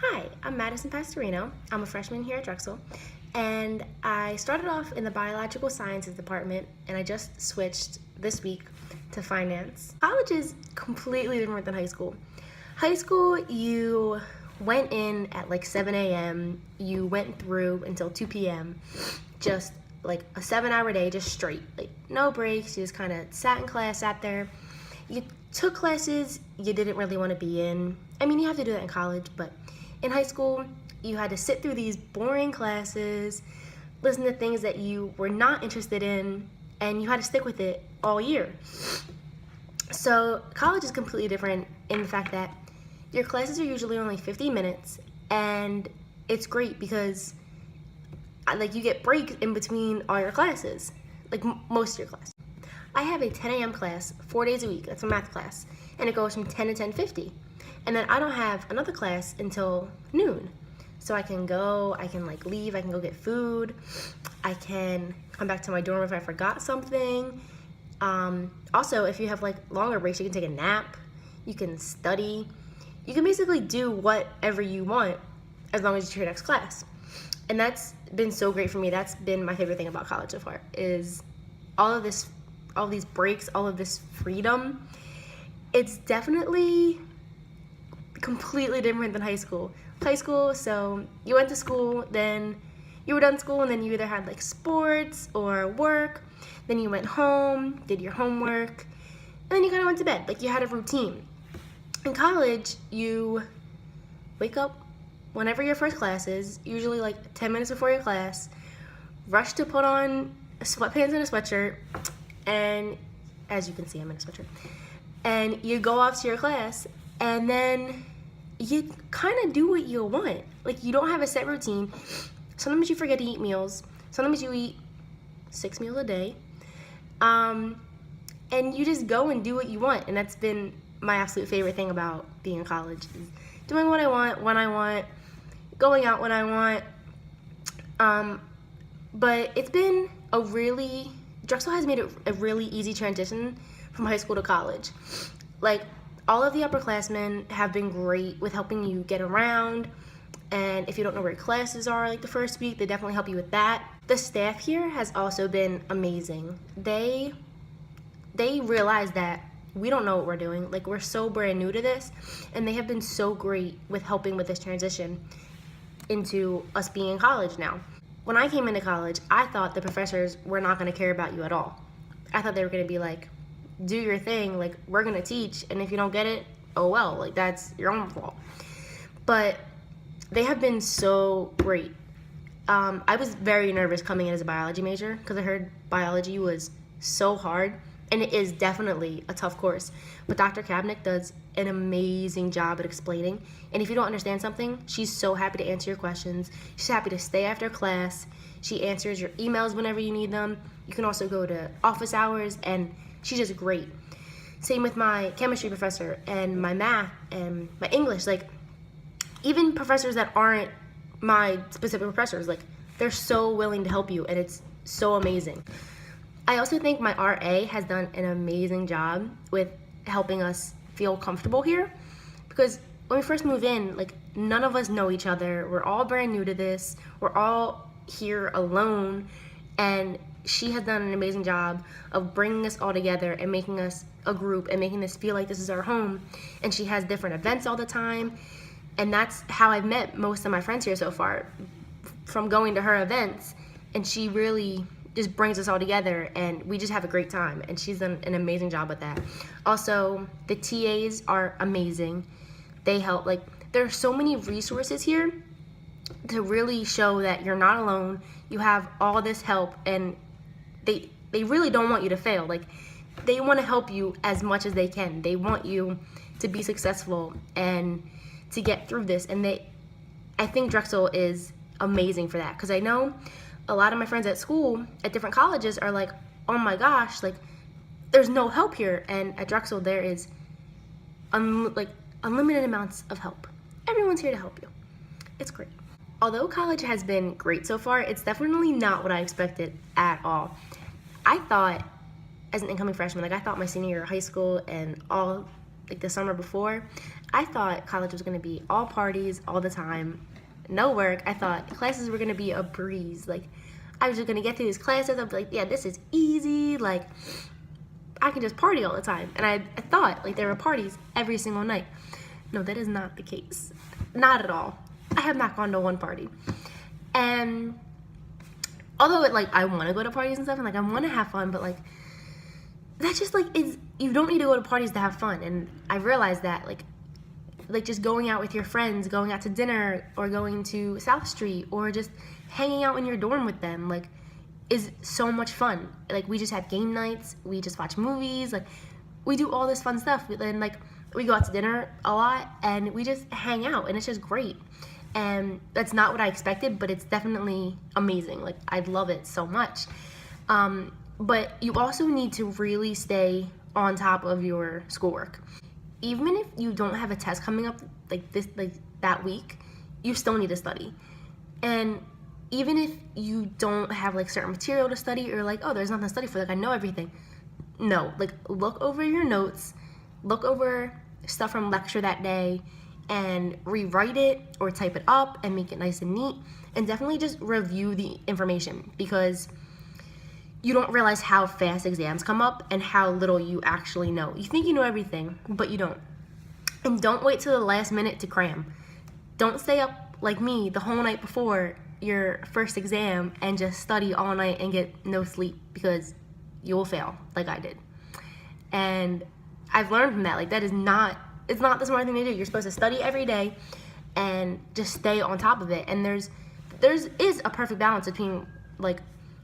Hi, I'm Madison Pastorino. I'm a freshman here at Drexel, and I started off in the biological sciences department, and I just switched this week to finance. College is completely different than high school. High school, you went in at like 7 a.m., you went through until 2 p.m., just like a 7-hour day, just straight, like no breaks. You just kind of sat in class, sat there. You took classes you didn't really want to be in. I mean, you have to do that in college, but in high school, you had to sit through these boring classes, listen to things that you were not interested in, and you had to stick with it all year. So college is completely different in the fact that your classes are usually only 50 minutes, and it's great because like you get breaks in between all your classes, like most of your classes. I have a 10 a.m. class 4 days a week. That's a math class, and it goes from 10 to 10:50. And then I don't have another class until noon. So I can go, I can like leave, I can go get food, I can come back to my dorm if I forgot something. Also, if you have like longer breaks, you can take a nap, you can study, you can basically do whatever you want as long as it's your next class. And that's been so great for me. That's been my favorite thing about college so far, is all of these breaks, all of this freedom. It's definitely completely different than high school. High school, so you went to school, then you were done school, and then you either had like sports or work, then you went home, did your homework, and then you kind of went to bed. Like you had a routine. In college, you wake up whenever your first class is, usually like 10 minutes before your class, rush to put on sweatpants and a sweatshirt, and as you can see, I'm in a sweatshirt, and you go off to your class, and then you kind of do what you want. Like you don't have a set routine. Sometimes you forget to eat meals. Sometimes you eat 6 meals a day. And you just go and do what you want. And that's been my absolute favorite thing about being in college, is doing what I want, when I want, going out when I want. But it's been Drexel has made it a really easy transition from high school to college. Like, all of the upperclassmen have been great with helping you get around, and if you don't know where your classes are like the first week, they definitely help you with that. The staff here has also been amazing. They realize that we don't know what we're doing. Like, we're so brand new to this, and they have been so great with helping with this transition into us being in college now. When I came into college, I thought the professors were not going to care about you at all. I thought they were going to be like, do your thing, like we're gonna teach, and if you don't get it, oh well, like that's your own fault. But they have been so great. I was very nervous coming in as a biology major because I heard biology was so hard, and it is definitely a tough course. But Dr. Kabnick does an amazing job at explaining, and if you don't understand something, she's so happy to answer your questions. She's happy to stay after class. She answers your emails whenever you need them. You can also go to office hours, and she's just great. Same with my chemistry professor and my math and my English. Like, even professors that aren't my specific professors, like, they're so willing to help you, and it's so amazing. I also think my RA has done an amazing job with helping us feel comfortable here, because when we first move in, like, none of us know each other. We're all brand new to this. We're all here alone, and she has done an amazing job of bringing us all together and making us a group and making this feel like this is our home. And she has different events all the time, and that's how I've met most of my friends here so far, from going to her events. And she really just brings us all together, and we just have a great time, and she's done an amazing job with that. Also, the TAs are amazing. They help. Like, there are so many resources here to really show that you're not alone. You have all this help, and they really don't want you to fail. Like, they want to help you as much as they can. They want you to be successful and to get through this. And I think Drexel is amazing for that, because I know a lot of my friends at school, at different colleges, are like, oh my gosh, like, there's no help here. And at Drexel, there is unlimited amounts of help. Everyone's here to help you. It's great. Although college has been great so far, it's definitely not what I expected at all. I thought, as an incoming freshman, like, I thought my senior year of high school and all like the summer before, I thought college was going to be all parties all the time, no work. I thought classes were going to be a breeze. Like, I was just going to get through these classes. I'd be like, yeah, this is easy. Like, I can just party all the time. And I thought, like, there were parties every single night. No, that is not the case. Not at all. I have not gone to one party. And although, I want to go to parties and stuff, and, I want to have fun, but, that just, is, you don't need to go to parties to have fun. And I realized that, just going out with your friends, going out to dinner, or going to South Street, or just hanging out in your dorm with them, is so much fun. We just have game nights, we just watch movies, we do all this fun stuff, and, we go out to dinner a lot, and we just hang out, and it's just great. And that's not what I expected, but it's definitely amazing. I love it so much. But you also need to really stay on top of your schoolwork. Even if you don't have a test coming up that week, you still need to study. And even if you don't have certain material to study, or oh, there's nothing to study for, I know everything. No, look over your notes, look over stuff from lecture that day, and rewrite it or type it up and make it nice and neat, and definitely just review the information, because you don't realize how fast exams come up and how little you actually know. You think you know everything, but you don't. And don't wait till the last minute to cram. Don't stay up like me the whole night before your first exam and just study all night and get no sleep, because you will fail like I did. And I've learned from that, that is not, it's not the smart thing to do. You're supposed to study every day and just stay on top of it. And there is a perfect balance between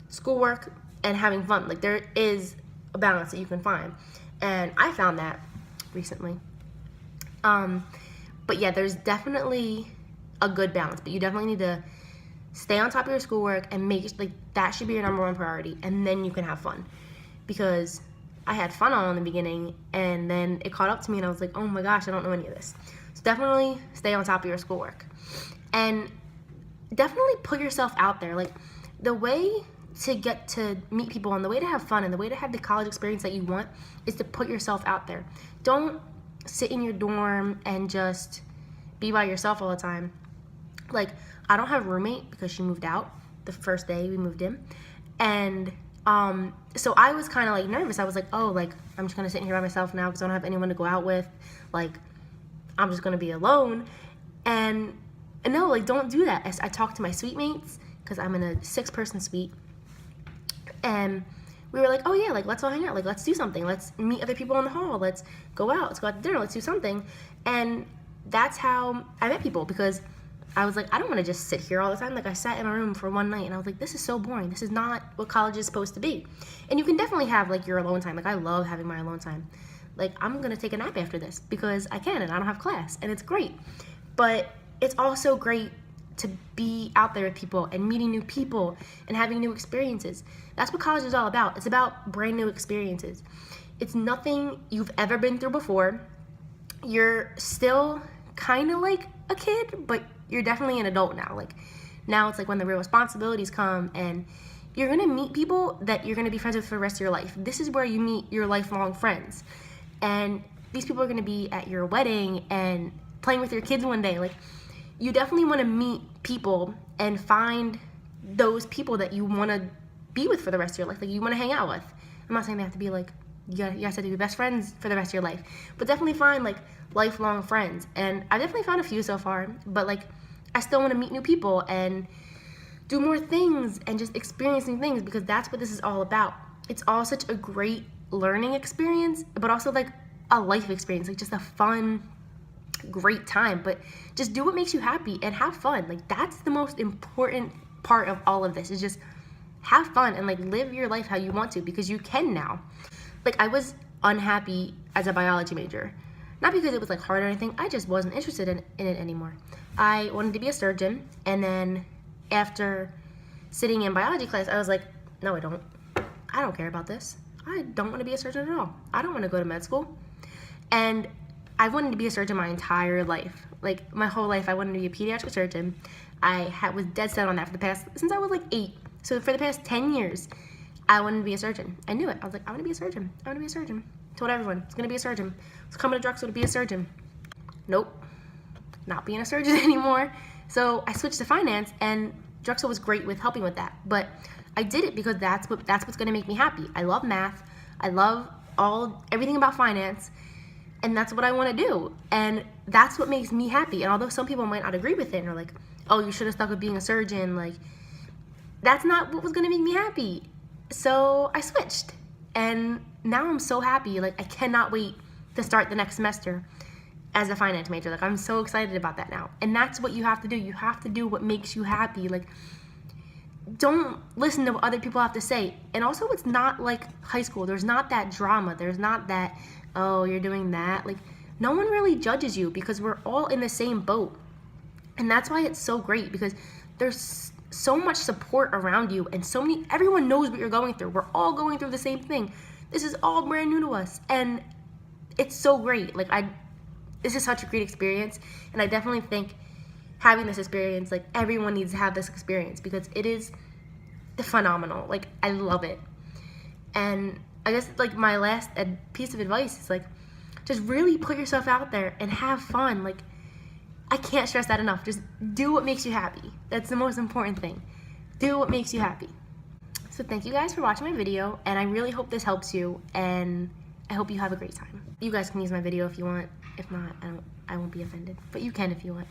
schoolwork and having fun. There is a balance that you can find, and I found that recently. But yeah, there's definitely a good balance, but you definitely need to stay on top of your schoolwork and make it that should be your number one priority, and then you can have fun. Because I had fun all in the beginning, and then it caught up to me, and I was like, oh my gosh, I don't know any of this. So definitely stay on top of your schoolwork, and definitely put yourself out there. The way to get to meet people, and the way to have fun, and the way to have the college experience that you want, is to put yourself out there. Don't sit in your dorm and just be by yourself all the time. I don't have a roommate because she moved out the first day we moved in, and so I was kind of nervous. I was I'm just gonna sit here by myself now because I don't have anyone to go out with. I'm just gonna be alone. And no, don't do that. I talked to my suite mates, because I'm in a 6-person suite, and we were oh yeah, let's all hang out, let's do something, let's meet other people in the hall, let's go out to dinner, let's do something. And that's how I met people, because I was I don't want to just sit here all the time. I sat in a room for one night, and I was this is so boring. This is not what college is supposed to be. And you can definitely have your alone time. I love having my alone time. I'm gonna take a nap after this because I can, and I don't have class, and it's great. But it's also great to be out there with people and meeting new people and having new experiences. That's what college is all about. It's about brand new experiences. It's nothing you've ever been through before. You're still kind of a kid, but you're definitely an adult now. Now it's when the real responsibilities come, and you're gonna meet people that you're gonna be friends with for the rest of your life. This is where you meet your lifelong friends. And these people are gonna be at your wedding and playing with your kids one day. You definitely want to meet people and find those people that you want to be with for the rest of your life. You want to hang out with. I'm not saying they have to be you guys have to be best friends for the rest of your life, but definitely find lifelong friends. And I definitely found a few so far, but I still want to meet new people and do more things and just experience new things, because that's what this is all about. It's all such a great learning experience, but also a life experience, just a fun, great time. But just do what makes you happy and have fun. That's the most important part of all of this, is just have fun and live your life how you want to, because you can now. I was unhappy as a biology major, not because it was hard or anything. I just wasn't interested in it anymore. I wanted to be a surgeon, and then after sitting in biology class, I was no, I don't care about this. I don't want to be a surgeon at all. I don't want to go to med school. And I wanted to be a surgeon my entire life. My whole life, I wanted to be a pediatric surgeon. I was dead set on that since I was 8. So for the past 10 years, I wanted to be a surgeon. I knew it. I was I want to be a surgeon. I want to be a surgeon. Told everyone, I was going to be a surgeon. I was coming to Drexel to be a surgeon. nope, not being a surgeon anymore. So I switched to finance, and Drexel was great with helping with that. But I did it because that's what's going to make me happy. I love math. I love everything about finance, and that's what I want to do. And that's what makes me happy. And although some people might not agree with it and are like, oh, you should have stuck with being a surgeon, like, that's not what was going to make me happy. So I switched, and now I'm so happy. Like, I cannot wait to start the next semester as a finance major. Like, I'm so excited about that now. And that's what you have to do. You have to do what makes you happy. Like, don't listen to what other people have to say. And also, it's not like high school. There's not that drama. There's not that, oh, you're doing that. Like, no one really judges you because we're all in the same boat. And that's why it's so great, because there's so much support around you, and everyone knows what you're going through. We're all going through the same thing. This is all brand new to us, and it's so great. Like, this is such a great experience, and I definitely think having this experience, like, everyone needs to have this experience because it is phenomenal. Like, I love it. And I guess, like, my last piece of advice is, like, just really put yourself out there and have fun. Like, I can't stress that enough. Just do what makes you happy. That's the most important thing. Do what makes you happy. So thank you guys for watching my video, and I really hope this helps you, and I hope you have a great time. You guys can use my video if you want. If not, I won't be offended, but you can if you want.